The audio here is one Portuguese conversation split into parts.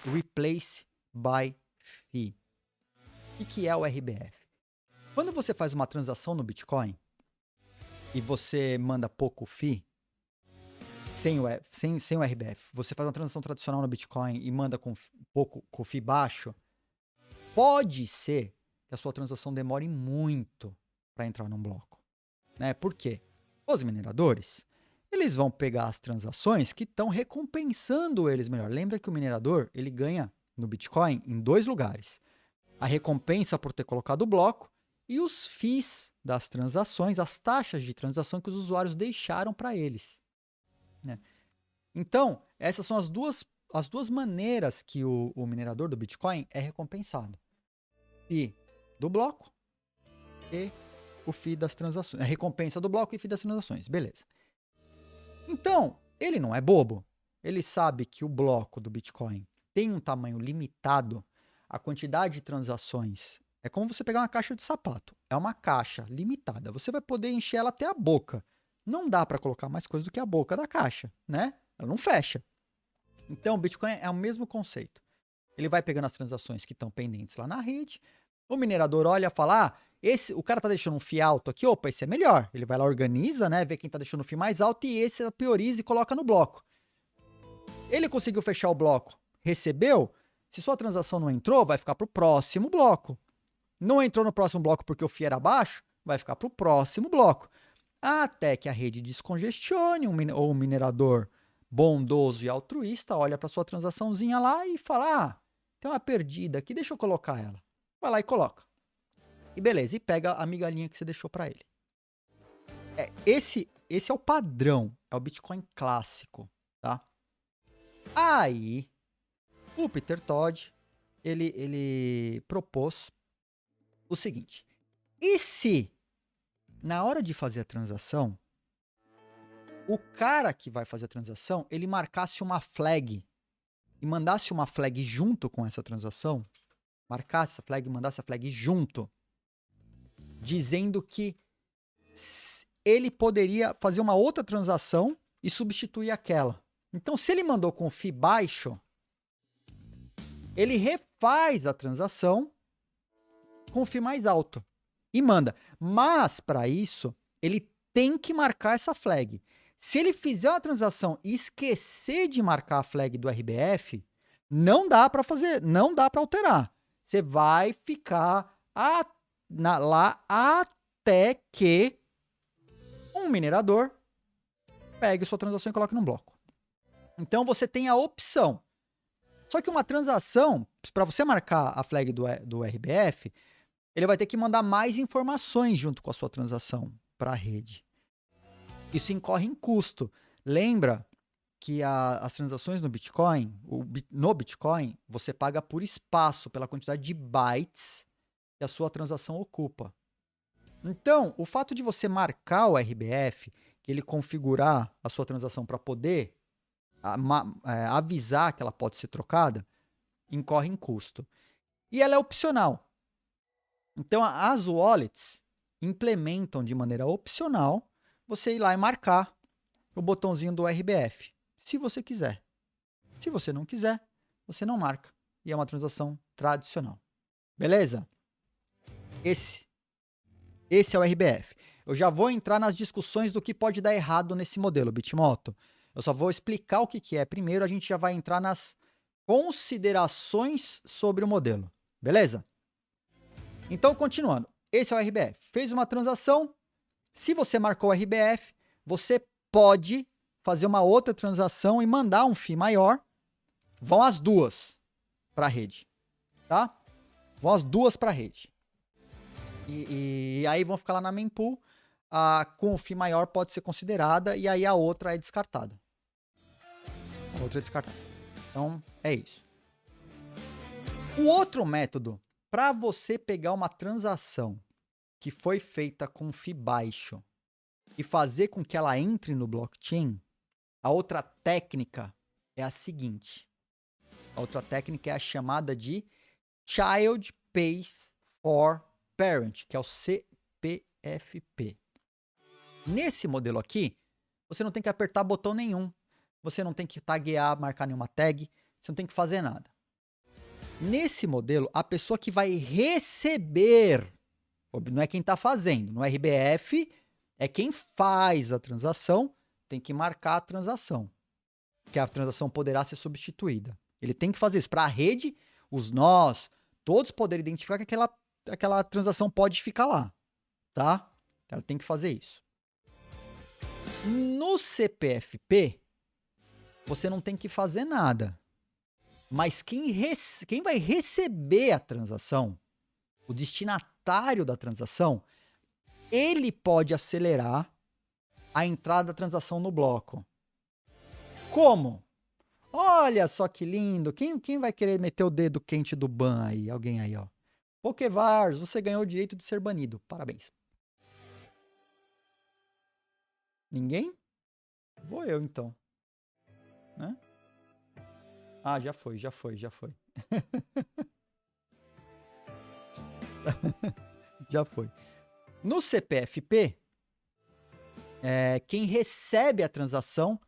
Replace by Fee. O que é o RBF? Quando você faz uma transação no Bitcoin e você manda pouco fee, sem o RBF, você faz uma transação tradicional no Bitcoin e manda com fee baixo, pode ser que a sua transação demore muito para entrar num bloco, né? Por quê? Os mineradores, eles vão pegar as transações que estão recompensando eles melhor. Lembra que o minerador, ele ganha no Bitcoin em 2 lugares. A recompensa por ter colocado o bloco e os fees das transações, as taxas de transação que os usuários deixaram para eles, né? Então, essas são as duas maneiras que o minerador do Bitcoin é recompensado. Fee do bloco e o fee das transações. A recompensa do bloco e fee das transações. Beleza. Então, ele não é bobo. Ele sabe que o bloco do Bitcoin tem um tamanho limitado. A quantidade de transações é como você pegar uma caixa de sapato. É uma caixa limitada. Você vai poder encher ela até a boca. Não dá para colocar mais coisa do que a boca da caixa, né? Ela não fecha. Então, o Bitcoin é o mesmo conceito. Ele vai pegando as transações que estão pendentes lá na rede. O minerador olha e fala: ah, o cara tá deixando um FII alto aqui, opa, esse é melhor. Ele vai lá, organiza, né? Vê quem tá deixando o FII mais alto e esse prioriza e coloca no bloco. Ele conseguiu fechar o bloco, recebeu. Se sua transação não entrou, vai ficar pro próximo bloco. Não entrou no próximo bloco porque o FII era baixo, vai ficar pro próximo bloco. Até que a rede descongestione, ou o minerador bondoso e altruísta olha para sua transaçãozinha lá e fala: ah, tem uma perdida aqui, deixa eu colocar ela. Vai lá e coloca. E beleza, e pega a migalhinha que você deixou para ele. Esse é o padrão, é o Bitcoin clássico, tá? Aí, o Peter Todd, ele propôs o seguinte: e se, na hora de fazer a transação, o cara que vai fazer a transação, ele marcasse uma flag e mandasse uma flag junto com essa transação, marcasse a flag e mandasse a flag junto, dizendo que ele poderia fazer uma outra transação e substituir aquela. Então, se ele mandou com FII baixo, ele refaz a transação com FII mais alto e manda. Mas, para isso, ele tem que marcar essa flag. Se ele fizer uma transação e esquecer de marcar a flag do RBF, não dá para fazer, não dá para alterar. Você vai ficar lá até que um minerador pegue sua transação e coloque num bloco. Então você tem a opção. Só que uma transação, para você marcar a flag do RBF, ele vai ter que mandar mais informações junto com a sua transação para a rede. Isso incorre em custo. Lembra que as transações no Bitcoin, você paga por espaço, pela quantidade de bytes que a sua transação ocupa. Então, o fato de você marcar o RBF, que ele configurar a sua transação para poder avisar que ela pode ser trocada, incorre em custo. E ela é opcional. Então, as wallets implementam de maneira opcional você ir lá e marcar o botãozinho do RBF, se você quiser. Se você não quiser, você não marca. E é uma transação tradicional. Beleza? Esse é o RBF. Eu já vou entrar nas discussões do que pode dar errado nesse modelo, Bitmoto. Eu só vou explicar o que é primeiro, a gente já vai entrar nas considerações sobre o modelo. Beleza? Então, continuando. Esse é o RBF. Fez uma transação. Se você marcou o RBF, você pode fazer uma outra transação e mandar um FII maior. Vão as duas para a rede, tá? Vão as duas para a rede. E aí vão ficar lá na mempool. Com o FII maior pode ser considerada e aí a outra é descartada. A outra é descartada. Então, é isso. Um outro método para você pegar uma transação que foi feita com FII baixo e fazer com que ela entre no blockchain, a outra técnica é a seguinte. A outra técnica é a chamada de Child Pays for Parent, que é o CPFP. Nesse modelo aqui, você não tem que apertar botão nenhum. Você não tem que taguear, marcar nenhuma tag. Você não tem que fazer nada. Nesse modelo, a pessoa que vai receber, não é quem está fazendo, no RBF é quem faz a transação, tem que marcar a transação, que a transação poderá ser substituída. Ele tem que fazer isso para a rede, os nós, todos poderem identificar que aquela transação pode ficar lá, tá? Ela tem que fazer isso. No CPFP, você não tem que fazer nada. Mas quem vai receber a transação, o destinatário da transação, ele pode acelerar a entrada da transação no bloco. Como? Olha só que lindo. Quem vai querer meter o dedo quente do ban aí? Alguém aí, ó. Pokevars, você ganhou o direito de ser banido. Parabéns. Ninguém? Vou eu, então. Né? Ah, já foi. Já foi. No CPFP, quem recebe a transação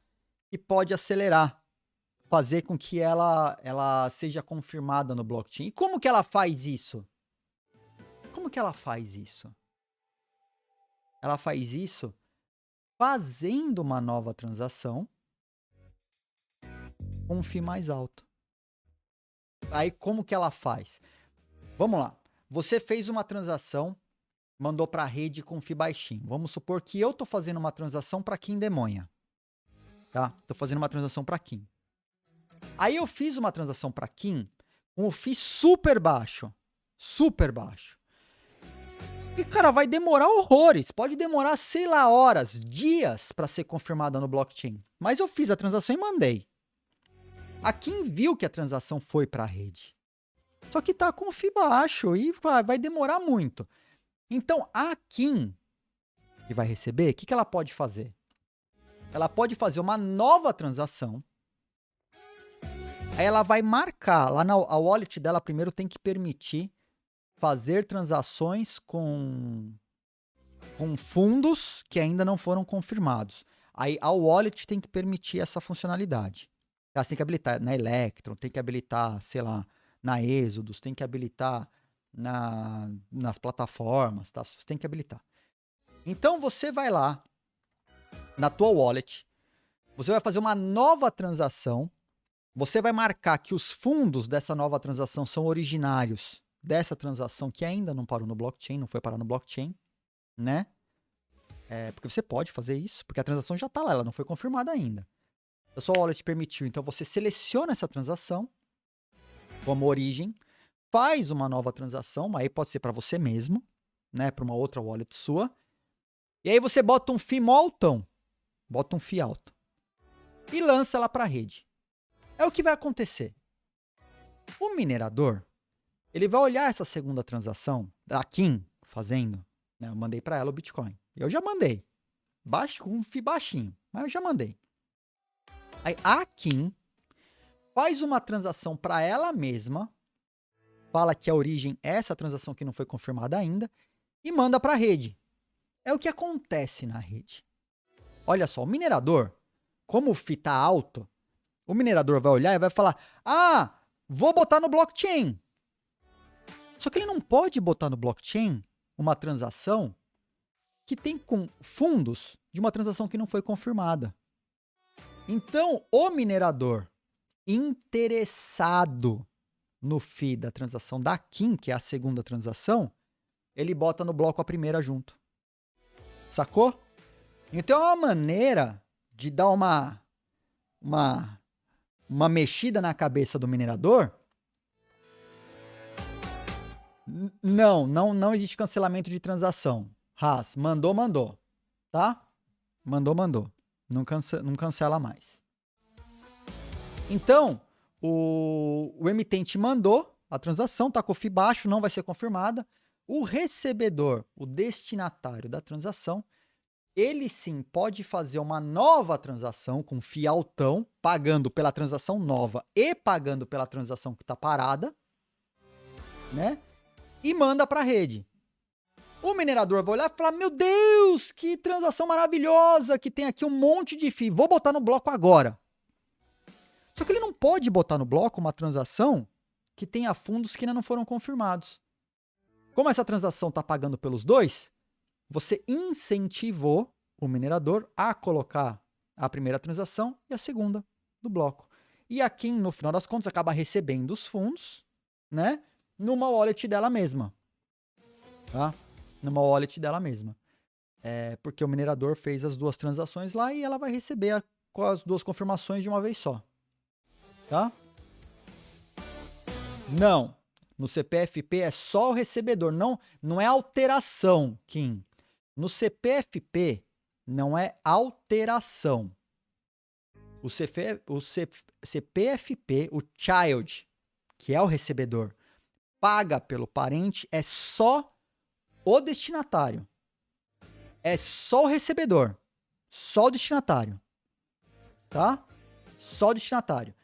e pode acelerar, fazer com que ela seja confirmada no blockchain. E como que ela faz isso? Ela faz isso fazendo uma nova transação com um FII mais alto. Aí como que ela faz? Vamos lá. Você fez uma transação, mandou para a rede com FII baixinho. Vamos supor que eu estou fazendo uma transação para Kim Demonha. Tá? Estou fazendo uma transação para Kim. Aí eu fiz uma transação para Kim com o FII super baixo. Super baixo. E, cara, vai demorar horrores. Pode demorar, sei lá, horas, dias para ser confirmada no blockchain. Mas eu fiz a transação e mandei. A Kim viu que a transação foi para a rede. Só que tá com o FII baixo e vai demorar muito. Então, a Kim, que vai receber, o que ela pode fazer? Ela pode fazer uma nova transação. Aí ela vai marcar. Lá a wallet dela primeiro tem que permitir fazer transações com fundos que ainda não foram confirmados. Aí a wallet tem que permitir essa funcionalidade. Ela tem que habilitar na Electron, tem que habilitar, sei lá, na Exodus, tem que habilitar nas plataformas, tá? Você tem que habilitar. Então você vai lá na tua wallet, você vai fazer uma nova transação, você vai marcar que os fundos dessa nova transação são originários dessa transação que ainda não parou no blockchain, não foi parar no blockchain, né? Porque você pode fazer isso, porque a transação já está lá, ela não foi confirmada ainda. A sua wallet permitiu, então você seleciona essa transação como origem, faz uma nova transação, aí pode ser para você mesmo, né, para uma outra wallet sua, e aí você bota um FII mó altão, bota um FII alto, e lança ela para a rede. É o que vai acontecer. O minerador, ele vai olhar essa segunda transação da Kim fazendo, né, eu mandei para ela o Bitcoin. Eu já mandei, com um FII baixinho, mas eu já mandei. Aí a Kim faz uma transação para ela mesma, fala que a origem é essa transação que não foi confirmada ainda, e manda para a rede. É o que acontece na rede. Olha só, o minerador, como o FII está alto, o minerador vai olhar e vai falar, vou botar no blockchain. Só que ele não pode botar no blockchain uma transação que tem com fundos de uma transação que não foi confirmada. Então, o minerador interessado no FII da transação da Kim, que é a segunda transação, ele bota no bloco a primeira junto. Sacou? Então é uma maneira de dar uma mexida na cabeça do minerador. Não existe cancelamento de transação. Haas, mandou, tá? Mandou. Não cancela mais. Então, o emitente mandou a transação, tá com o FII baixo, não vai ser confirmada. O recebedor, o destinatário da transação, ele sim pode fazer uma nova transação com FII altão, pagando pela transação nova e pagando pela transação que está parada, né? E manda para a rede. O minerador vai olhar e falar, meu Deus, que transação maravilhosa, que tem aqui um monte de FII, vou botar no bloco agora. Só que ele não pode botar no bloco uma transação que tenha fundos que ainda não foram confirmados. Como essa transação está pagando pelos dois, você incentivou o minerador a colocar a primeira transação e a segunda do bloco. E a Kim, no final das contas, acaba recebendo os fundos, né, numa wallet dela mesma. Tá? Numa wallet dela mesma. Porque o minerador fez as duas transações lá e ela vai receber com as duas confirmações de uma vez só. Tá? Não. No CPFP é só o recebedor, não é alteração, Kim. No CPFP não é alteração. O CPFP, o child, que é o recebedor, paga pelo parente, é só o destinatário. É só o recebedor. Só o destinatário. Tá? Só o destinatário.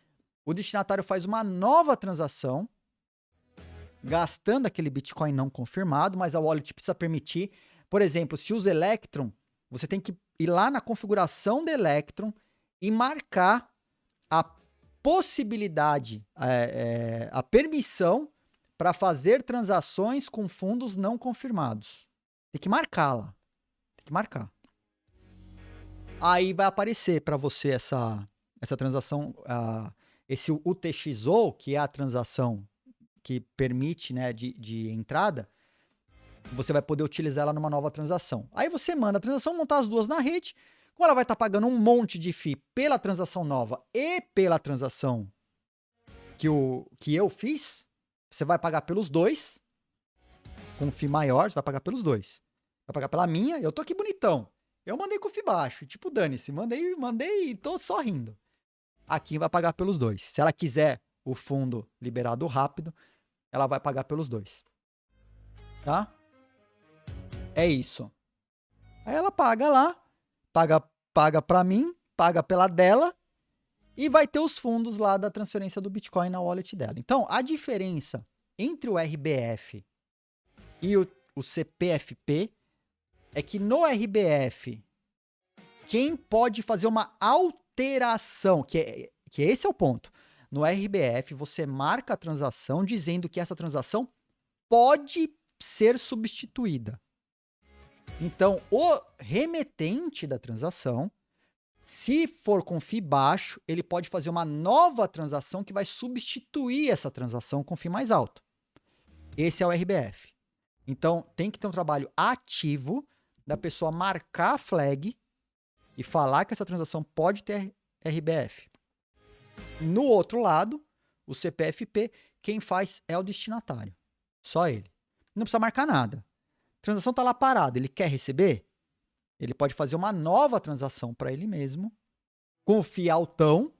O destinatário faz uma nova transação, gastando aquele Bitcoin não confirmado, mas a wallet precisa permitir. Por exemplo, se usa Electrum, você tem que ir lá na configuração do Electrum e marcar a possibilidade, a permissão para fazer transações com fundos não confirmados. Tem que marcar lá. Tem que marcar. Aí vai aparecer para você essa transação, esse UTXO, que é a transação que permite, né, de entrada. Você vai poder utilizar ela numa nova transação. Aí você manda a transação, montar as duas na rede. Como ela vai estar pagando um monte de FII pela transação nova e pela transação que eu fiz, você vai pagar pelos dois. Com FII maior, você vai pagar pelos dois. Vai pagar pela minha, eu tô aqui bonitão. Eu mandei com FII baixo, tipo, dane-se, mandei e tô só rindo. Aqui vai pagar pelos dois. Se ela quiser o fundo liberado rápido, ela vai pagar pelos dois. Tá? É isso. Aí ela paga lá, paga pra mim, paga pela dela e vai ter os fundos lá da transferência do Bitcoin na wallet dela. Então, a diferença entre o RBF e o CPFP é que no RBF, quem pode fazer uma alteração, que esse é o ponto. No RBF, você marca a transação dizendo que essa transação pode ser substituída. Então, o remetente da transação, se for com FII baixo, ele pode fazer uma nova transação que vai substituir essa transação com FII mais alto. Esse é o RBF. Então, tem que ter um trabalho ativo da pessoa marcar a flag e falar que essa transação pode ter RBF. No outro lado, o CPFP, quem faz é o destinatário. Só ele. Não precisa marcar nada. A transação está lá parada, ele quer receber? Ele pode fazer uma nova transação para ele mesmo, com o FII altão,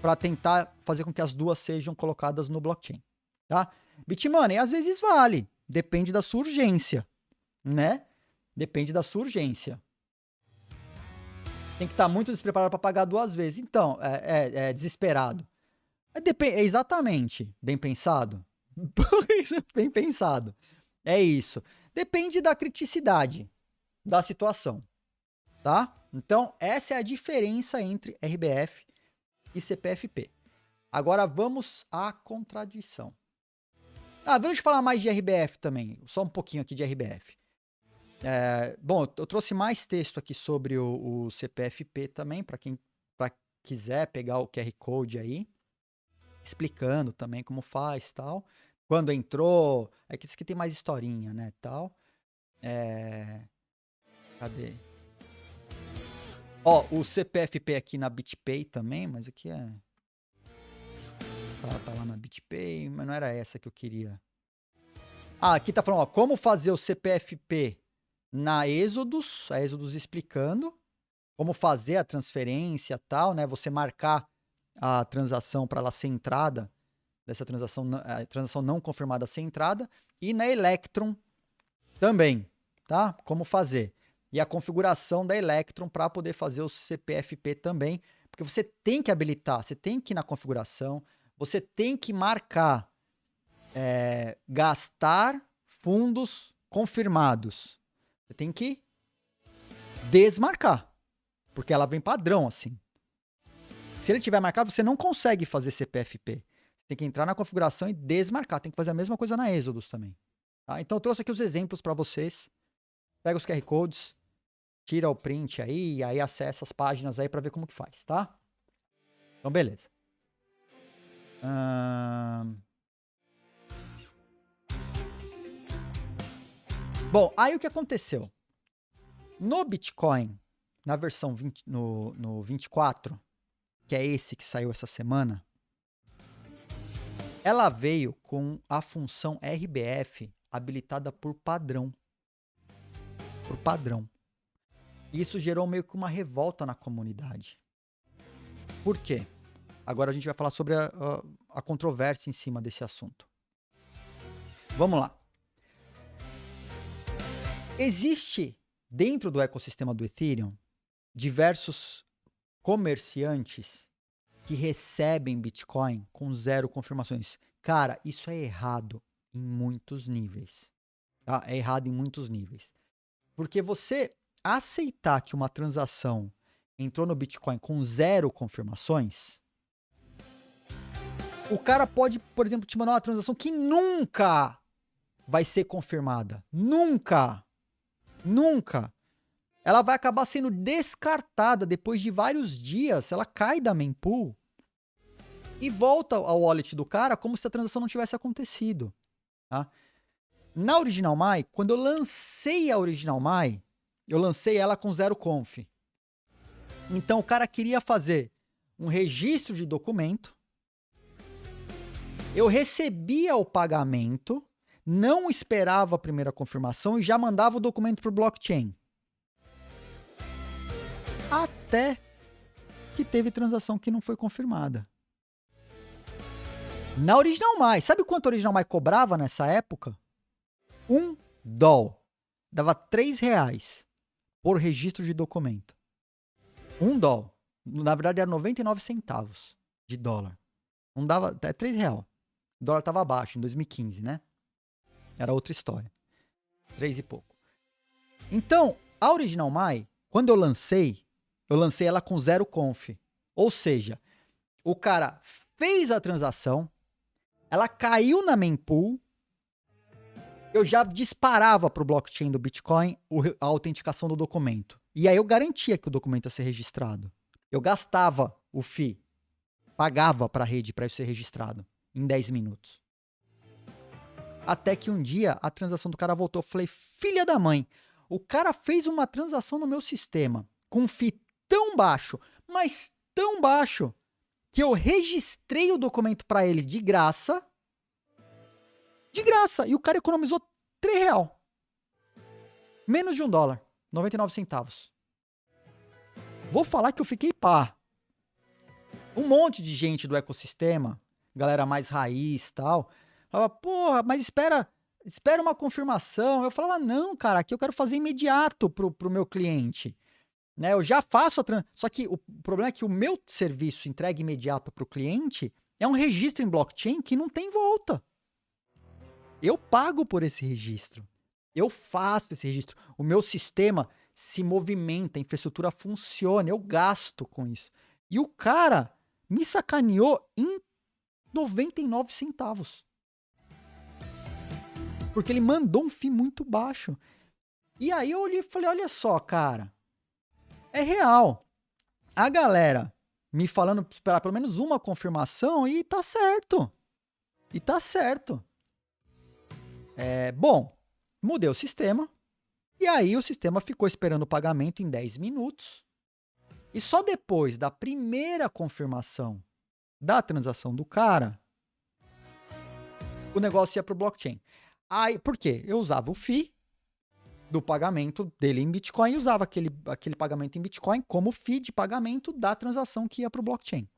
para tentar fazer com que as duas sejam colocadas no blockchain. Tá? Bitmoney, às vezes vale, depende da sua urgência, né? Depende da sua urgência. Tem que estar muito despreparado para pagar duas vezes. Então, é desesperado. Exatamente. Bem pensado? Bem pensado. É isso. Depende da criticidade da situação. Tá? Então, essa é a diferença entre RBF e CPFP. Agora, vamos à contradição. Deixa eu falar mais de RBF também. Só um pouquinho aqui de RBF. Bom, eu trouxe mais texto aqui sobre o CPFP também, para quem quiser pegar o QR Code aí, explicando também como faz, tal. Quando entrou, que isso aqui tem mais historinha, né, tal. Cadê? Ó, o CPFP aqui na BitPay também, mas aqui tá lá na BitPay, mas não era essa que eu queria. Aqui tá falando, ó, como fazer o CPFP na Exodus, a Exodus explicando como fazer a transferência e tal, né? Você marcar a transação para ela ser entrada, dessa transação, a transação não confirmada ser entrada, e na Electrum também, tá? Como fazer. E a configuração da Electrum para poder fazer o CPFP também, porque você tem que habilitar, você tem que ir na configuração, você tem que marcar gastar fundos confirmados. Você tem que desmarcar, porque ela vem padrão assim. Se ele tiver marcado, você não consegue fazer CPFP. Tem que entrar na configuração e desmarcar. Tem que fazer a mesma coisa na Exodus também. Tá? Então eu trouxe aqui os exemplos para vocês. Pega os QR Codes, tira o print aí, e aí acessa as páginas aí para ver como que faz, tá? Então, beleza. Bom, aí o que aconteceu? No Bitcoin, na versão 20, no 24, que é esse que saiu essa semana, ela veio com a função RBF habilitada por padrão. Por padrão. Isso gerou meio que uma revolta na comunidade. Por quê? Agora a gente vai falar sobre a controvérsia em cima desse assunto. Vamos lá. Existe, dentro do ecossistema do Ethereum, diversos comerciantes que recebem Bitcoin com 0 confirmações. Cara, isso é errado em muitos níveis. Tá? É errado em muitos níveis. Porque você aceitar que uma transação entrou no Bitcoin com 0 confirmações, o cara pode, por exemplo, te mandar uma transação que nunca vai ser confirmada. Nunca. Nunca. Ela vai acabar sendo descartada depois de vários dias. Ela cai da mempool e volta ao wallet do cara como se a transação não tivesse acontecido. Tá? Na Original My, quando eu lancei a Original My, eu lancei ela com 0 conf. Então o cara queria fazer um registro de documento. Eu recebia o pagamento, não esperava a primeira confirmação e já mandava o documento para o blockchain. Até que teve transação que não foi confirmada. Na Original My, sabe quanto a Original My cobrava nessa época? $1. Dava R$3 por registro de documento. $1. Na verdade era 99 centavos de dólar. Não dava, é R$3. O dólar estava abaixo em 2015, né? Era outra história. 3 e pouco. Então, a Original My, quando eu lancei ela com 0 conf. Ou seja, o cara fez a transação, ela caiu na mempool, eu já disparava para o blockchain do Bitcoin a autenticação do documento. E aí eu garantia que o documento ia ser registrado. Eu gastava o FII, pagava para a rede para isso ser registrado em 10 minutos. Até que um dia a transação do cara voltou. Eu falei, filha da mãe, o cara fez uma transação no meu sistema com um FII tão baixo, mas tão baixo, que eu registrei o documento para ele de graça. De graça. E o cara economizou R$3. Menos de $1. 99 centavos. Vou falar que eu fiquei pá. Um monte de gente do ecossistema, galera mais raiz e tal, falava, porra, mas espera uma confirmação. Eu falava, não, cara, aqui eu quero fazer imediato pro meu cliente. Né? Eu já faço Só que o problema é que o meu serviço entregue imediato pro cliente é um registro em blockchain que não tem volta. Eu pago por esse registro. Eu faço esse registro. O meu sistema se movimenta, a infraestrutura funciona, eu gasto com isso. E o cara me sacaneou em 99 centavos. Porque ele mandou um FII muito baixo. E aí eu olhei e falei, olha só, cara, é real. A galera me falando esperar pelo menos uma confirmação e tá certo. E tá certo. Bom, mudei o sistema. E aí o sistema ficou esperando o pagamento em 10 minutos. E só depois da primeira confirmação da transação do cara, o negócio ia para o blockchain. Aí, por quê? Eu usava o FII do pagamento dele em Bitcoin e usava aquele pagamento em Bitcoin como FII de pagamento da transação que ia para o blockchain.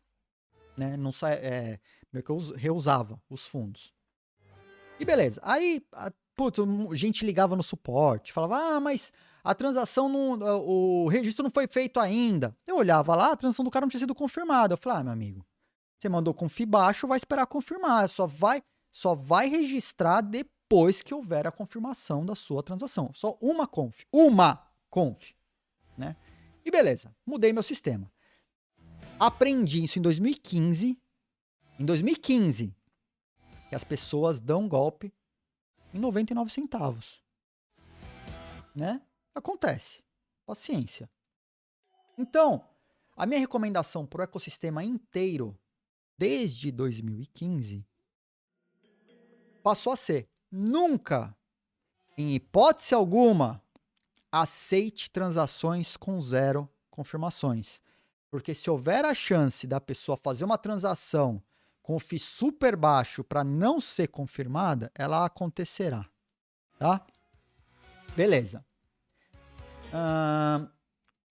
Né? Não meio que eu reusava os fundos. E beleza. Aí, gente ligava no suporte, falava, mas a transação, o registro não foi feito ainda. Eu olhava lá, a transação do cara não tinha sido confirmada. Eu falei, meu amigo, você mandou com FII baixo, vai esperar confirmar. Só vai registrar depois que houver a confirmação da sua transação. Só uma conf. Né? E beleza, mudei meu sistema. Aprendi isso em 2015. Em 2015, que as pessoas dão golpe em 99 centavos. Né? Acontece. Paciência. Então, a minha recomendação para o ecossistema inteiro, desde 2015, passou a ser: nunca, em hipótese alguma, aceite transações com 0 confirmações. Porque se houver a chance da pessoa fazer uma transação com o FII super baixo para não ser confirmada, ela acontecerá. Tá? Beleza.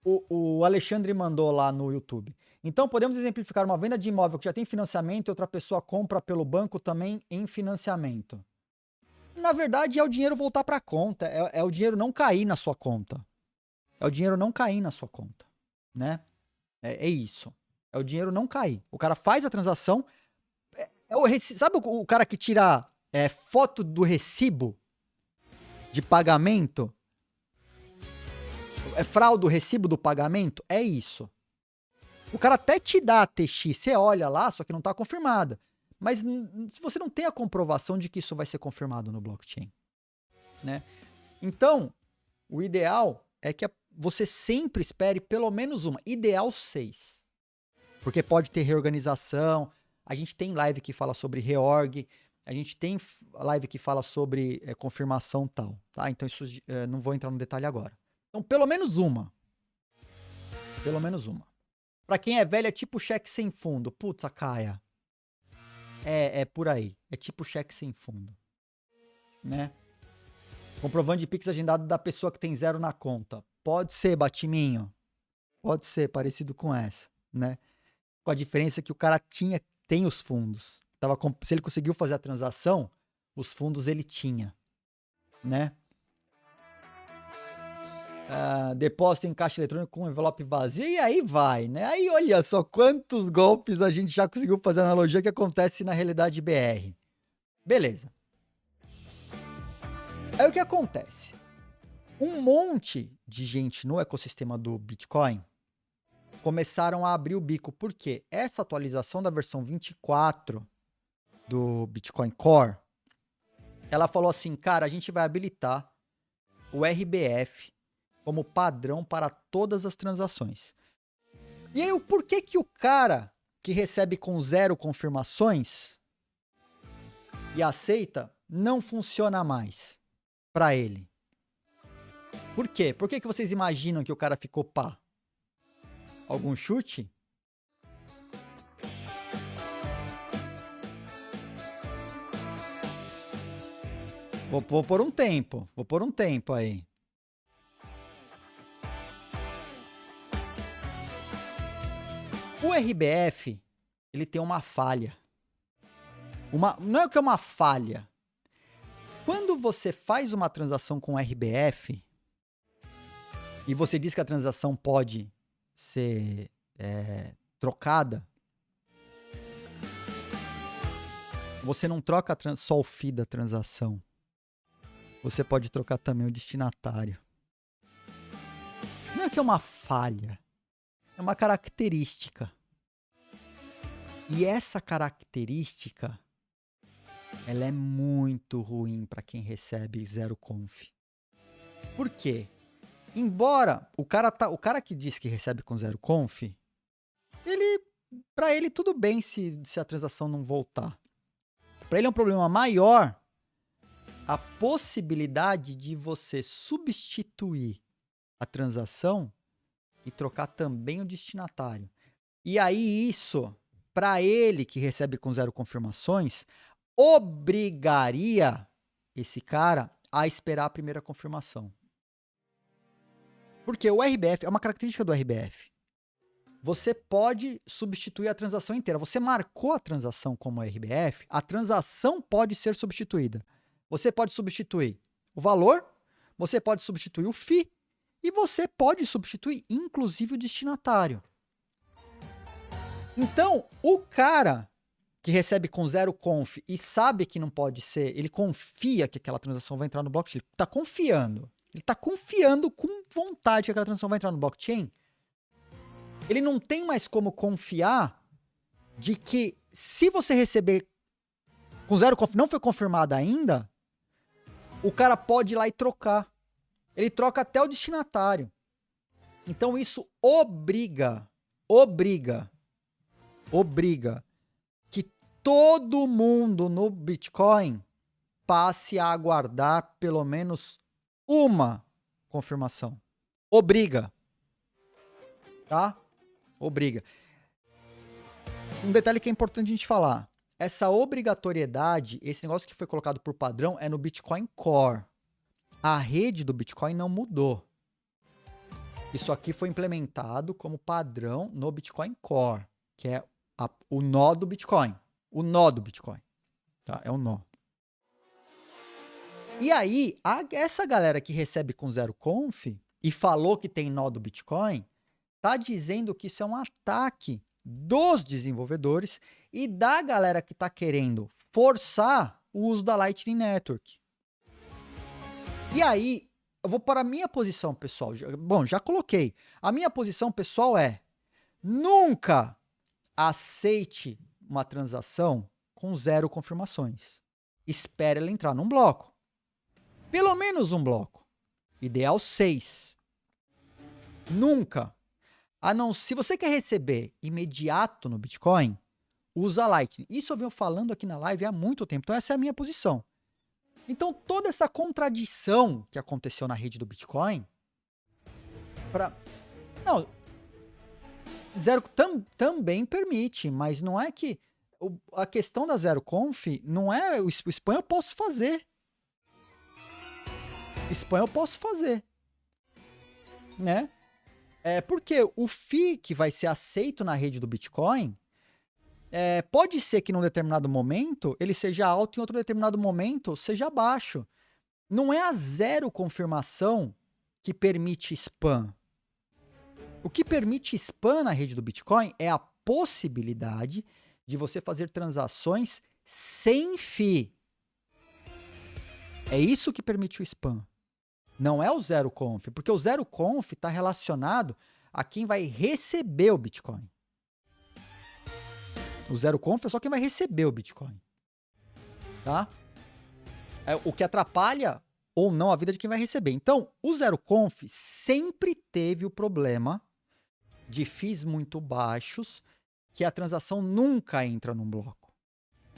O Alexandre mandou lá no YouTube. Então, podemos exemplificar uma venda de imóvel que já tem financiamento e outra pessoa compra pelo banco também em financiamento. Na verdade, é o dinheiro voltar para a conta. É o dinheiro não cair na sua conta. É o dinheiro não cair na sua conta. Né? É isso. É o dinheiro não cair. O cara faz a transação. Sabe o cara que tira foto do recibo de pagamento? Fraude o recibo do pagamento? É isso. O cara até te dá a TX, você olha lá, só que não está confirmada. Mas se você não tem a comprovação de que isso vai ser confirmado no blockchain, né? Então, o ideal é que você sempre espere pelo menos uma, ideal 6. Porque pode ter reorganização, a gente tem live que fala sobre reorg, a gente tem live que fala sobre confirmação tal, tá? Então isso não vou entrar no detalhe agora. Então, pelo menos uma. Pelo menos uma. Pra quem é velho, é tipo cheque sem fundo. Putz, a Caia. É por aí. É tipo cheque sem fundo. Né? Comprovante de Pix agendado da pessoa que tem 0 na conta. Pode ser, Batiminho. Pode ser, parecido com essa, né? Com a diferença que o cara tem os fundos. Se ele conseguiu fazer a transação, os fundos ele tinha, né? Depósito em caixa eletrônico com envelope vazio, e aí vai, né? Aí olha só quantos golpes a gente já conseguiu fazer analogia que acontece na realidade BR. Beleza. Aí o que acontece? Um monte de gente no ecossistema do Bitcoin começaram a abrir o bico, porque essa atualização da versão 24 do Bitcoin Core, ela falou assim, cara, a gente vai habilitar o RBF como padrão para todas as transações. E aí, por que que o cara que recebe com 0 confirmações e aceita, não funciona mais para ele? Por quê? Por que que vocês imaginam que o cara ficou pá? Algum chute? Vou por um tempo. Vou por um tempo aí. O RBF, ele tem uma falha. Não é que é uma falha. Quando você faz uma transação com RBF e você diz que a transação pode ser trocada, você não troca só o FII da transação. Você pode trocar também o destinatário. Não é que é uma falha. É uma característica. E essa característica, ela é muito ruim para quem recebe 0 conf. Por quê? Embora o cara que diz que recebe com 0 conf, para ele tudo bem se a transação não voltar. Para ele é um problema maior a possibilidade de você substituir a transação e trocar também o destinatário. E aí isso, para ele que recebe com 0 confirmações, obrigaria esse cara a esperar a primeira confirmação. Porque o RBF, é uma característica do RBF. Você pode substituir a transação inteira. Você marcou a transação como RBF, a transação pode ser substituída. Você pode substituir o valor, você pode substituir o FII, e você pode substituir, inclusive, o destinatário. Então, o cara que recebe com 0 conf e sabe que não pode ser, ele confia que aquela transação vai entrar no blockchain, ele está confiando. Ele está confiando com vontade que aquela transação vai entrar no blockchain. Ele não tem mais como confiar de que se você receber com zero conf não foi confirmada ainda, o cara pode ir lá e trocar. Ele troca até o destinatário. Então isso obriga que todo mundo no Bitcoin passe a aguardar pelo menos uma confirmação. Obriga. Tá? Obriga. Um detalhe que é importante a gente falar. Essa obrigatoriedade, esse negócio que foi colocado por padrão é no Bitcoin Core. A rede do Bitcoin não mudou. Isso aqui foi implementado como padrão no Bitcoin Core, que é o nó do Bitcoin. O nó do Bitcoin. Tá? É o nó. E aí, essa galera que recebe com zero conf e falou que tem nó do Bitcoin, tá dizendo que isso é um ataque dos desenvolvedores e da galera que tá querendo forçar o uso da Lightning Network. E aí, eu vou para a minha posição, pessoal. Bom, já coloquei. A minha posição, pessoal, é nunca aceite uma transação com zero confirmações. Espere ela entrar num bloco. Pelo menos um bloco. Ideal 6. Nunca. Se você quer receber imediato no Bitcoin, usa Lightning. Isso eu venho falando aqui na live há muito tempo. Então essa é a minha posição. Então toda essa contradição que aconteceu na rede do Bitcoin, zero também permite, mas não é que a questão da zero conf não é o spam eu posso fazer. Spam eu posso fazer, né? Porque o FII que vai ser aceito na rede do Bitcoin, pode ser que num determinado momento ele seja alto e em outro determinado momento seja baixo. Não é a zero confirmação que permite spam. O que permite spam na rede do Bitcoin é a possibilidade de você fazer transações sem FII. É isso que permite o spam. Não é o zero conf, porque o zero conf está relacionado a quem vai receber o Bitcoin. O zero conf é só quem vai receber o Bitcoin. Tá? O que atrapalha ou não a vida de quem vai receber. Então, o zero conf sempre teve o problema de FIIs muito baixos, que a transação nunca entra num bloco.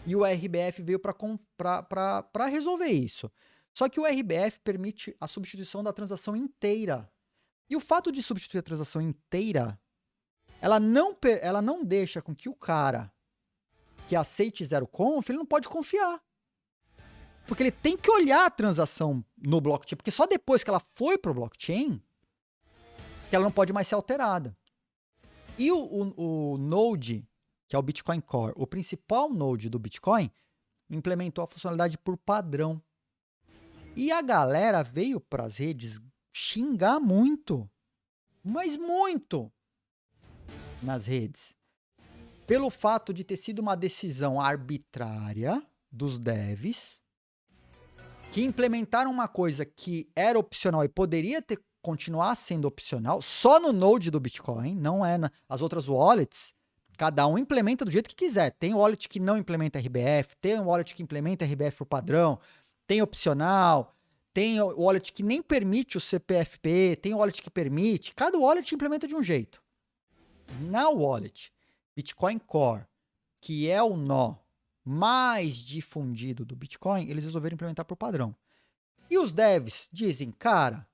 E o RBF veio para resolver isso. Só que o RBF permite a substituição da transação inteira. E o fato de substituir a transação inteira, ela não deixa com que o cara que aceite zero conf, ele não pode confiar. Porque ele tem que olhar a transação no blockchain, porque só depois que ela foi para o blockchain, que ela não pode mais ser alterada. E o Node, que é o Bitcoin Core, o principal Node do Bitcoin, implementou a funcionalidade por padrão. E a galera veio para as redes xingar muito, mas muito, nas redes. Pelo fato de ter sido uma decisão arbitrária dos devs, que implementaram uma coisa que era opcional e poderia continuar sendo opcional, só no Node do Bitcoin, não é nas outras wallets. Cada um implementa do jeito que quiser. Tem wallet que não implementa RBF, tem wallet que implementa RBF por padrão, tem opcional, tem wallet que nem permite o CPFP, tem wallet que permite. Cada wallet implementa de um jeito. Na wallet Bitcoin Core, que é o nó mais difundido do Bitcoin, eles resolveram implementar por padrão. E os devs dizem, cara,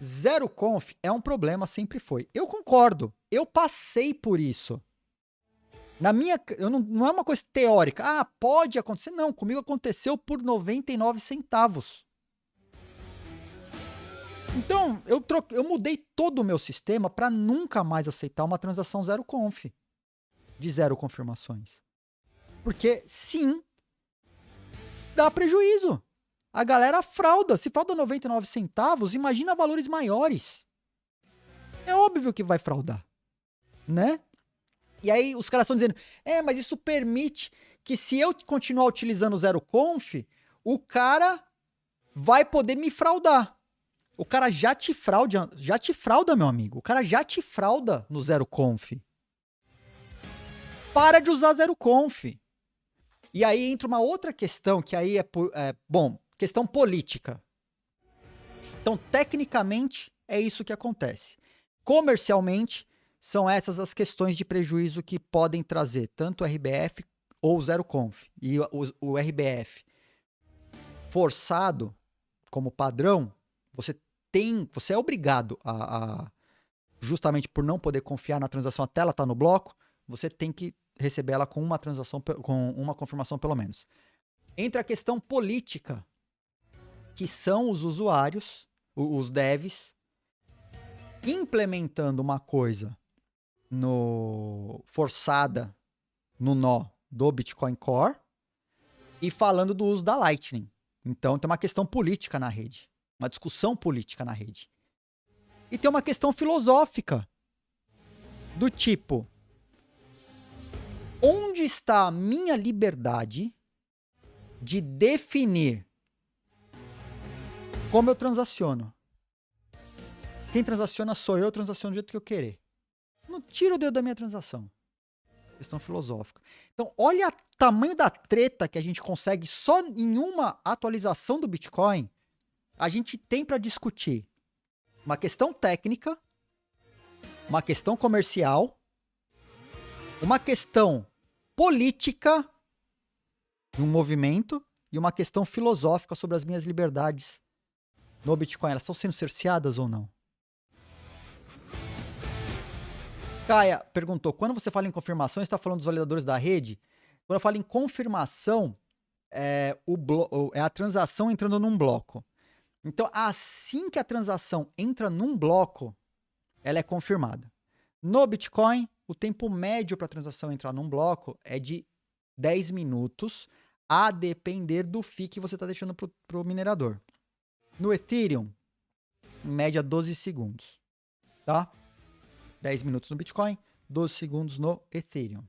zero conf é um problema, sempre foi. Eu concordo, eu passei por isso. Não é uma coisa teórica. Ah, pode acontecer. Não, comigo aconteceu por 99 centavos. Então, eu mudei todo o meu sistema para nunca mais aceitar uma transação zero conf, de zero confirmações. Porque, sim, dá prejuízo. A galera frauda. Se frauda 99 centavos, imagina valores maiores. É óbvio que vai fraudar, né? E aí os caras estão dizendo, mas isso permite que se eu continuar utilizando o zero conf, o cara vai poder me fraudar. O cara já te frauda, meu amigo. O cara já te frauda no zero conf. Para de usar zero conf. E aí entra uma outra questão, que aí bom, questão política. Então, tecnicamente, é isso que acontece. Comercialmente, são essas as questões de prejuízo que podem trazer tanto o RBF ou o Zero Conf. E o RBF forçado como padrão, você é obrigado justamente por não poder confiar na transação até ela estar no bloco, você tem que receber ela com uma transação, com uma confirmação pelo menos. Entra a questão política, que são os usuários, os devs, implementando uma coisa forçada no nó do Bitcoin Core e falando do uso da Lightning. Então tem uma questão política na rede, uma discussão política na rede. E tem uma questão filosófica, do tipo, onde está a minha liberdade de definir como eu transaciono? Quem transaciona sou eu transaciono do jeito que eu querer. Não tira o dedo da minha transação. Questão filosófica. Então, olha o tamanho da treta que a gente consegue só em uma atualização do Bitcoin. A gente tem para discutir uma questão técnica, uma questão comercial, uma questão política de um movimento e uma questão filosófica sobre as minhas liberdades no Bitcoin. Elas estão sendo cerceadas ou não? Caia perguntou, quando você fala em confirmação, você está falando dos validadores da rede? Quando eu falo em confirmação, é a transação entrando num bloco. Então, assim que a transação entra num bloco, ela é confirmada. No Bitcoin, o tempo médio para a transação entrar num bloco é de 10 minutos, a depender do FII que você está deixando para o minerador. No Ethereum, em média 12 segundos. Tá? 10 minutos no Bitcoin, 12 segundos no Ethereum.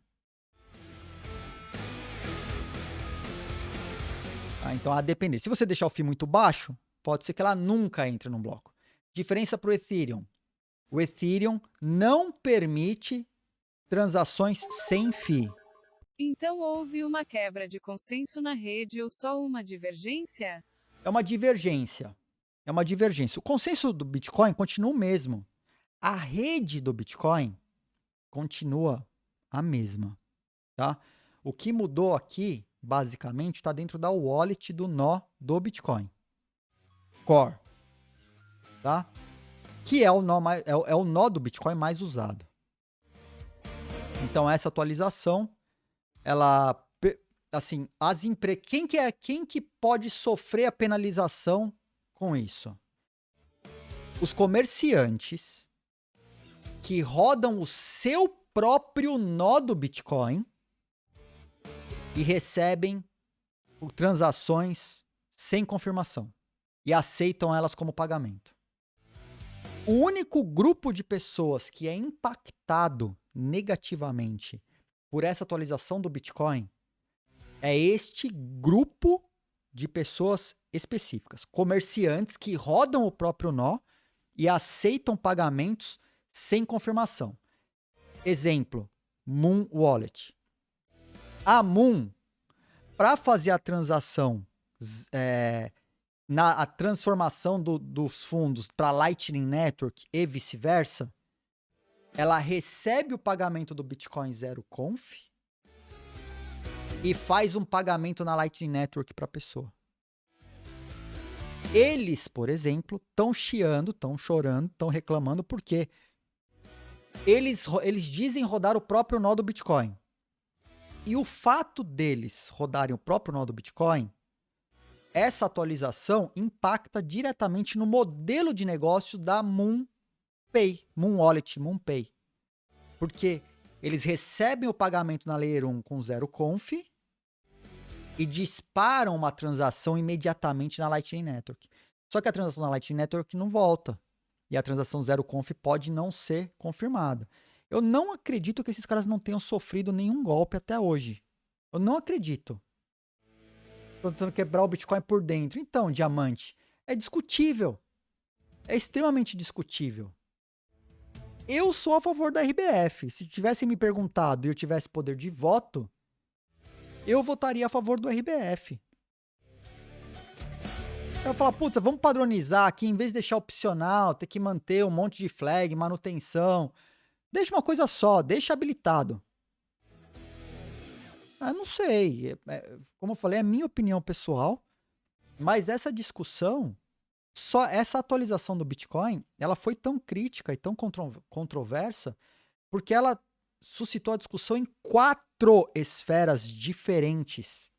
Então, a depender. Se você deixar o FII muito baixo, pode ser que ela nunca entre num bloco. Diferença para o Ethereum. O Ethereum não permite transações sem FII. Então houve uma quebra de consenso na rede ou só uma divergência? É uma divergência. É uma divergência. O consenso do Bitcoin continua o mesmo. A rede do Bitcoin continua a mesma. Tá? O que mudou aqui, basicamente, está dentro da wallet do nó do Bitcoin Core. Tá? Que é o nó do Bitcoin mais usado. Então, essa atualização, ela, assim, quem que pode sofrer a penalização com isso? Os comerciantes que rodam o seu próprio nó do Bitcoin e recebem transações sem confirmação e aceitam elas como pagamento. O único grupo de pessoas que é impactado negativamente por essa atualização do Bitcoin é este grupo de pessoas específicas, comerciantes que rodam o próprio nó e aceitam pagamentos sem confirmação. Exemplo, Moon Wallet. A Moon, para fazer a transação, a transformação dos fundos para Lightning Network e vice-versa, ela recebe o pagamento do Bitcoin Zero Conf e faz um pagamento na Lightning Network para a pessoa. Eles, por exemplo, estão chiando, estão chorando, estão reclamando porque eles dizem rodar o próprio nó do Bitcoin. E o fato deles rodarem o próprio nó do Bitcoin, essa atualização impacta diretamente no modelo de negócio da MoonPay, Moon Wallet, MoonPay. Porque eles recebem o pagamento na Layer 1 com Zero Conf e disparam uma transação imediatamente na Lightning Network. Só que a transação na Lightning Network não volta. E a transação Zero Conf pode não ser confirmada. Eu não acredito que esses caras não tenham sofrido nenhum golpe até hoje. Eu não acredito. Estou tentando quebrar o Bitcoin por dentro. Então, diamante, é discutível. É extremamente discutível. Eu sou a favor da RBF. Se tivessem me perguntado e eu tivesse poder de voto, eu votaria a favor do RBF. Eu falar, putz, vamos padronizar aqui, em vez de deixar opcional, ter que manter um monte de flag, manutenção. Deixa uma coisa só, deixa habilitado. Não sei, como eu falei, é minha opinião pessoal, mas essa discussão, só essa atualização do Bitcoin, ela foi tão crítica e tão controversa, porque ela suscitou a discussão em 4 esferas diferentes.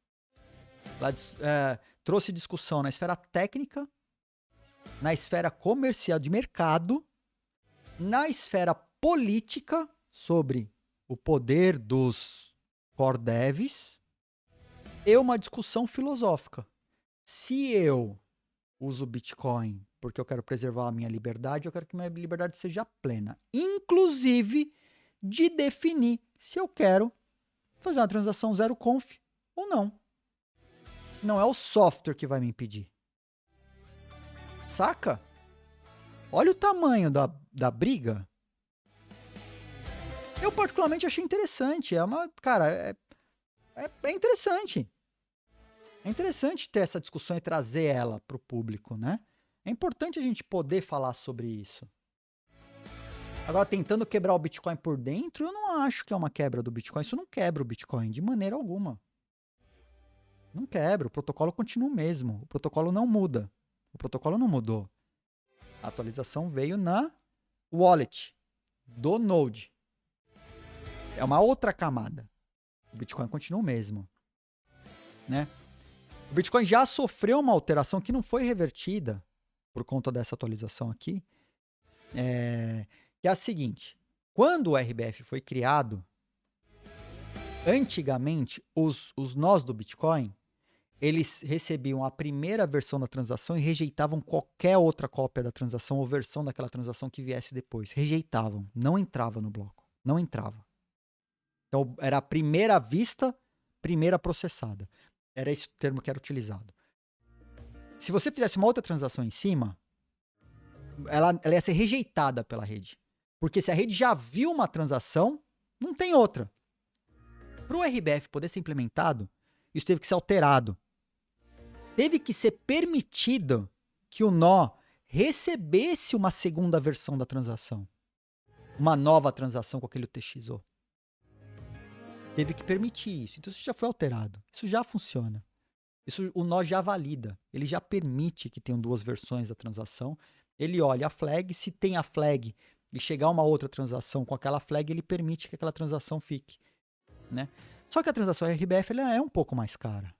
Ela trouxe discussão na esfera técnica, na esfera comercial de mercado, na esfera política, sobre o poder dos core devs, e uma discussão filosófica. Se eu uso Bitcoin porque eu quero preservar a minha liberdade, eu quero que minha liberdade seja plena, inclusive de definir se eu quero fazer uma transação zero conf ou não. Não é o software que vai me impedir. Saca? Olha o tamanho da briga. Eu particularmente achei interessante. Cara, é interessante. É interessante ter essa discussão e trazer ela para o público, né? É importante a gente poder falar sobre isso. Agora, tentando quebrar o Bitcoin por dentro, eu não acho que é uma quebra do Bitcoin. Isso não quebra o Bitcoin de maneira alguma. Não quebra, o protocolo continua o mesmo. O protocolo não muda. O protocolo não mudou. A atualização veio na wallet do Node. É uma outra camada. O Bitcoin continua o mesmo, né? O Bitcoin já sofreu uma alteração que não foi revertida por conta dessa atualização aqui. Que é a seguinte. Quando o RBF foi criado, antigamente, os nós do Bitcoin, eles recebiam a primeira versão da transação e rejeitavam qualquer outra cópia da transação ou versão daquela transação que viesse depois. Rejeitavam. Não entrava no bloco. Não entrava. Então, era a primeira vista, primeira processada. Era esse o termo que era utilizado. Se você fizesse uma outra transação em cima, ela ia ser rejeitada pela rede. Porque se a rede já viu uma transação, não tem outra. Para o RBF poder ser implementado, isso teve que ser alterado. Teve que ser permitido que o nó recebesse uma segunda versão da transação. Uma nova transação com aquele UTXO. Teve que permitir isso. Então isso já foi alterado. Isso já funciona. Isso o nó já valida. Ele já permite que tenham 2 versões da transação. Ele olha a flag. Se tem a flag e chegar uma outra transação com aquela flag, ele permite que aquela transação fique, né? Só que a transação RBF ela é um pouco mais cara.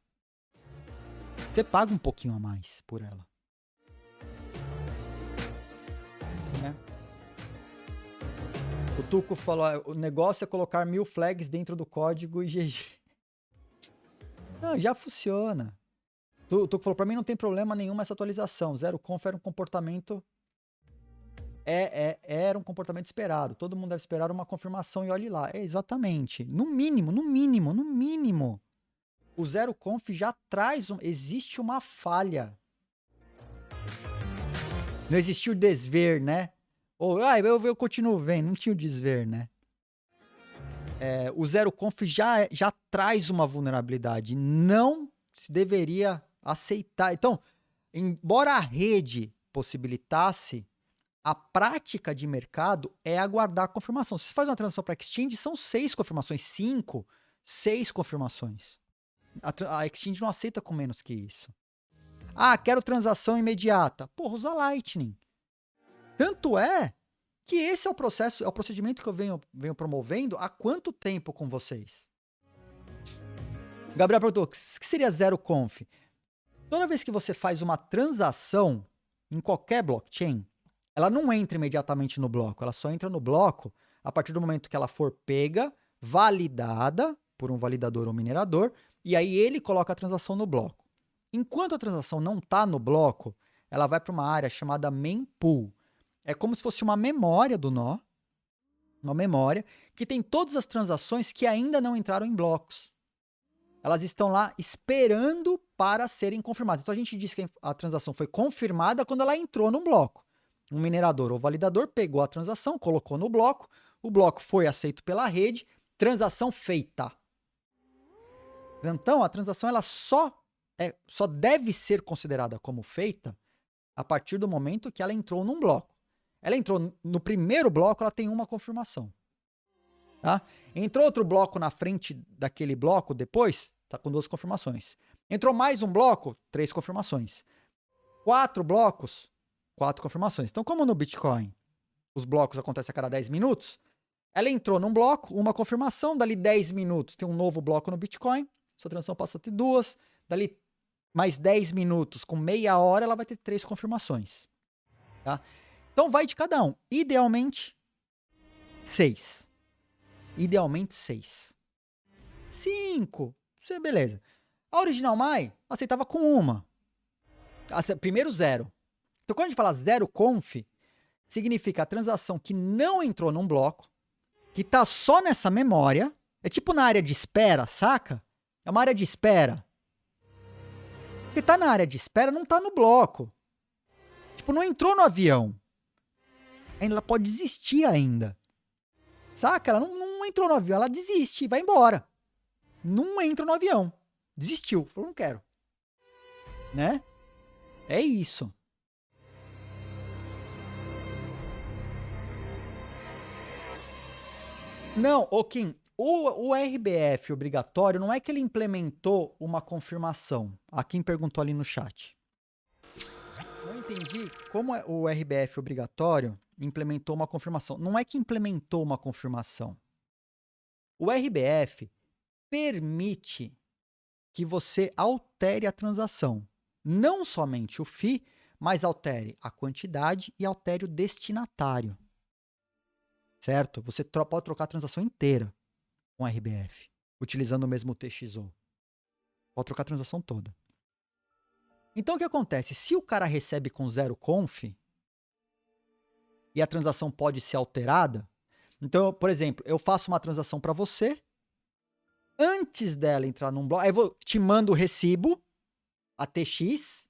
Você paga um pouquinho a mais por ela, né? O Tuco falou, o negócio é colocar 1000 flags dentro do código e GG. Não, já funciona. O Tuco falou, para mim não tem problema nenhum essa atualização. Zero conf era um comportamento... Era um comportamento esperado. Todo mundo deve esperar uma confirmação e olhe lá. Exatamente. No mínimo. O zero conf já traz... Existe uma falha. Não existiu desver, né? Ou, eu continuo vendo. Não tinha o desver, né? O zero conf já traz uma vulnerabilidade. Não se deveria aceitar. Então, embora a rede possibilitasse, a prática de mercado é aguardar a confirmação. Se você faz uma transação para exchange, são 6 confirmações. 5, 6 confirmações. A exchange não aceita com menos que isso. Quero transação imediata. Porra, usa Lightning. Tanto é que esse é o processo, é o procedimento que eu venho promovendo há quanto tempo com vocês? Gabriel perguntou, o que seria zero conf? Toda vez que você faz uma transação em qualquer blockchain, ela não entra imediatamente no bloco, ela só entra no bloco a partir do momento que ela for pega, validada por um validador ou minerador, e aí ele coloca a transação no bloco. Enquanto a transação não está no bloco, ela vai para uma área chamada mempool. É como se fosse uma memória do nó, uma memória que tem todas as transações que ainda não entraram em blocos. Elas estão lá esperando para serem confirmadas. Então a gente diz que a transação foi confirmada quando ela entrou num bloco. Um minerador ou validador pegou a transação, colocou no bloco, o bloco foi aceito pela rede, transação feita. Então, a transação ela só deve ser considerada como feita a partir do momento que ela entrou num bloco. Ela entrou no primeiro bloco, ela tem uma confirmação. Tá? Entrou outro bloco na frente daquele bloco depois, tá com 2 confirmações. Entrou mais um bloco, 3 confirmações. 4 blocos, 4 confirmações. Então, como no Bitcoin os blocos acontecem a cada 10 minutos, ela entrou num bloco, uma confirmação, dali 10 minutos tem um novo bloco no Bitcoin, sua transação passa a ter 2, dali mais 10 minutos, com meia hora, ela vai ter 3 confirmações. Tá? Então, vai de cada um. Idealmente, 6. Idealmente, 6. 5. Beleza. A Original Mai aceitava com uma. Primeiro 0. Então, quando a gente fala 0 conf, significa a transação que não entrou num bloco, que tá só nessa memória. É tipo na área de espera, saca? É uma área de espera. Porque tá na área de espera, não tá no bloco. Tipo, não entrou no avião. Ela pode desistir ainda. Saca? Ela não entrou no avião, ela desiste, vai embora. Não entra no avião. Desistiu. Falou, não quero. Né? É isso. Não, Kim, o RBF obrigatório não é que ele implementou uma confirmação. A Kim perguntou ali no chat. Não entendi como o RBF obrigatório implementou uma confirmação. Não é que implementou uma confirmação. O RBF permite que você altere a transação. Não somente o FII, mas altere a quantidade e altere o destinatário. Certo? Você pode trocar a transação inteira com RBF, utilizando o mesmo TXO. Pode trocar a transação toda. Então, o que acontece? Se o cara recebe com 0 conf e a transação pode ser alterada, então, por exemplo, eu faço uma transação para você, antes dela entrar num bloco, aí eu te mando o recibo, a TX,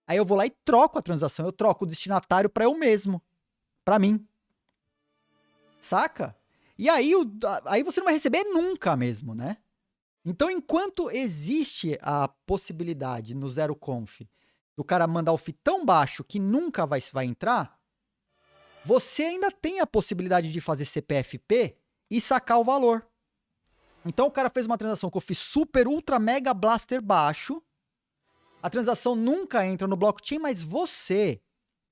aí eu vou lá e troco a transação, eu troco o destinatário para eu mesmo, para mim. Saca? E aí você não vai receber nunca mesmo, né? Então, enquanto existe a possibilidade no 0 conf do cara mandar o FII tão baixo que nunca vai entrar, você ainda tem a possibilidade de fazer CPFP e sacar o valor. Então, o cara fez uma transação com o FII super, ultra, mega blaster baixo, a transação nunca entra no blockchain, mas você,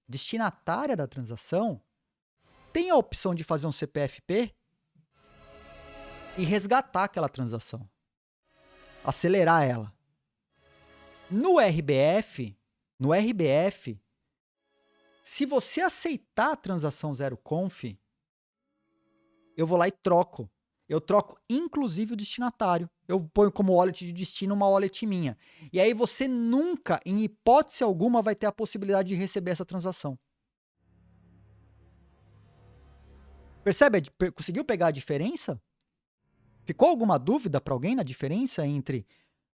destinatária da transação, tem a opção de fazer um CPFP e resgatar aquela transação. Acelerar ela. No RBF, se você aceitar a transação 0 conf, eu vou lá e troco. Eu troco inclusive o destinatário. Eu ponho como wallet de destino uma wallet minha. E aí você nunca, em hipótese alguma, vai ter a possibilidade de receber essa transação. Percebe? Conseguiu pegar a diferença? Ficou alguma dúvida para alguém na diferença entre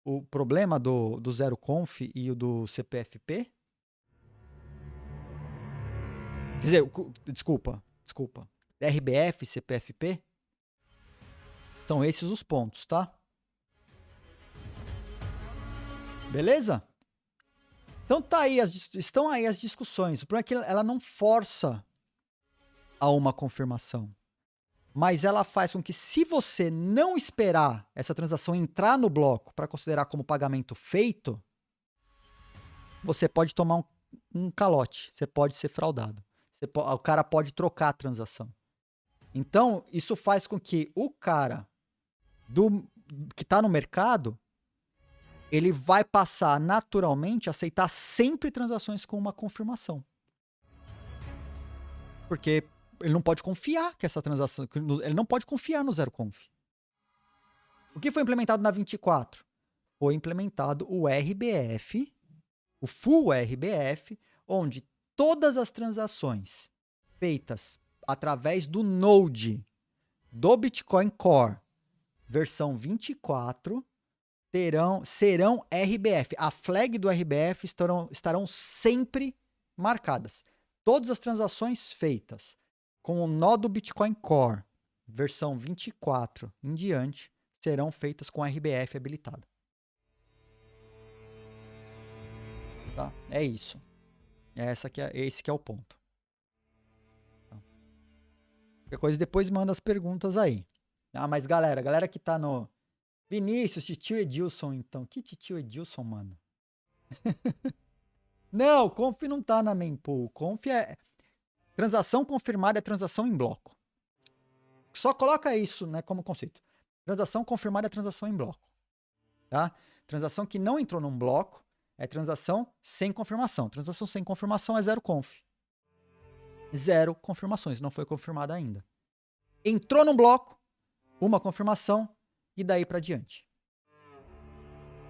o problema do 0 conf e o do CPFP? Quer dizer, desculpa. RBF e CPFP? São esses os pontos, tá? Beleza? Então estão aí as discussões. O problema é que ela não força a uma confirmação. Mas ela faz com que, se você não esperar essa transação entrar no bloco para considerar como pagamento feito, você pode tomar um calote, você pode ser fraudado. O cara pode trocar a transação. Então, isso faz com que o cara que está no mercado, ele vai passar naturalmente a aceitar sempre transações com uma confirmação. Porque ele não pode confiar que essa transação... Ele não pode confiar no 0 conf. O que foi implementado na 24? Foi implementado o RBF, o full RBF, onde todas as transações feitas através do Node do Bitcoin Core versão 24 serão RBF. A flag do RBF estarão sempre marcadas. Todas as transações feitas com o nó do Bitcoin Core, versão 24 em diante, serão feitas com RBF habilitada. Tá? É isso. Esse que é o ponto. Tá? Qualquer coisa, depois manda as perguntas aí. Ah, mas galera que tá no... Vinícius, Titio Edilson, então. Que Titio Edilson, mano? Não, conf não tá na mempool. Conf é... Transação confirmada é transação em bloco. Só coloca isso, né, como conceito. Transação confirmada é transação em bloco. Tá? Transação que não entrou num bloco é transação sem confirmação. Transação sem confirmação é zero conf. Zero confirmações, não foi confirmada ainda. Entrou num bloco, uma confirmação e daí para diante.